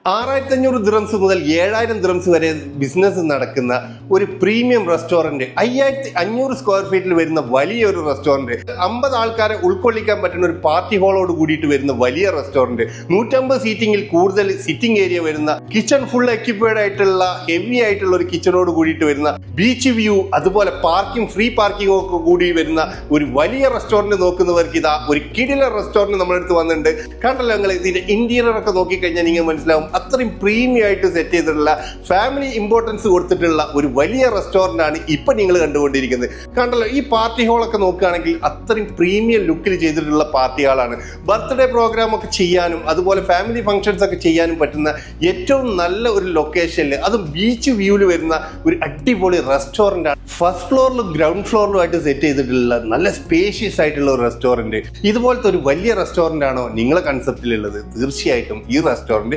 6500 dirhams മുതൽ 7000 dirhams വരെ business നടക്കുന്ന ഒരു പ്രീമിയം റെസ്റ്റോറന്റ്, 5500 സ്ക്വയർ ഫീറ്റിൽ വരുന്ന വലിയൊരു റെസ്റ്റോറന്റ്, 50 ആൾക്കാരെ ഉൾക്കൊള്ളിക്കാൻ പറ്റുന്ന ഒരു പാർട്ടി ഹാളോട് കൂടിയിട്ട് വരുന്ന വലിയ റെസ്റ്റോറന്റ്, 150 സീറ്റിംഗിൽ കൂടുതൽ സിറ്റിംഗ് ഏരിയ വരുന്ന, കിച്ചൺ ഫുൾ എക്യുപ്പേർഡ് ആയിട്ടുള്ള ഹെവി ആയിട്ടുള്ള ഒരു കിച്ചണോട് കൂടിയിട്ട് വരുന്ന, ബീച്ച് വ്യൂ, അതുപോലെ പാർക്കിംഗ്, ഫ്രീ പാർക്കിംഗ് ഒക്കെ കൂടി വരുന്ന ഒരു വലിയ റെസ്റ്റോറന്റ് നോക്കുന്നവർക്ക് ഇതാ ഒരു കിടിലൻ റെസ്റ്റോറന്റ് നമ്മുടെ അടുത്ത് വന്നിട്ടുണ്ട്. കണ്ടല്ലോ നിങ്ങൾ, ഇതിന്റെ ഇന്റീരിയർ ഒക്കെ നോക്കിക്കഴിഞ്ഞാൽ നിങ്ങൾ മനസ്സിലാവും അത്രയും പ്രീമിയം ആയിട്ട് സെറ്റ് ചെയ്തിട്ടുള്ള, ഫാമിലി ഇമ്പോർട്ടൻസ് കൊടുത്തിട്ടുള്ള ഒരു വലിയ റെസ്റ്റോറന്റ് ആണ് ഇപ്പൊ നിങ്ങൾ കണ്ടുകൊണ്ടിരിക്കുന്നത്. കണ്ടല്ലോ, ഈ പാർട്ടി ഹാളൊക്കെ നോക്കുകയാണെങ്കിൽ അത്രയും പ്രീമിയം ലുക്കിൽ ചെയ്തിട്ടുള്ള പാർട്ടി ഹാളാണ്. ബർത്ത്ഡേ പ്രോഗ്രാം ഒക്കെ ചെയ്യാനും അതുപോലെ ഫാമിലി ഫംഗ്ഷൻസ് ഒക്കെ ചെയ്യാനും പറ്റുന്ന ഏറ്റവും നല്ല ഒരു ലൊക്കേഷനിൽ, അതും ബീച്ച് വ്യൂവിൽ വരുന്ന ഒരു അടിപൊളി റെസ്റ്റോറന്റ് ആണ്. ഫസ്റ്റ് ഫ്ലോറിലും ഗ്രൗണ്ട് ഫ്ലോറിലും ആയിട്ട് സെറ്റ് ചെയ്തിട്ടുള്ള നല്ല സ്പേഷ്യസ് ആയിട്ടുള്ള ഒരു റെസ്റ്റോറന്റ്. ഇതുപോലത്തെ ഒരു വലിയ റെസ്റ്റോറന്റ് ആണോ നിങ്ങളെ കൺസെപ്റ്റിലുള്ളത്? തീർച്ചയായിട്ടും ഈ റെസ്റ്റോറന്റ്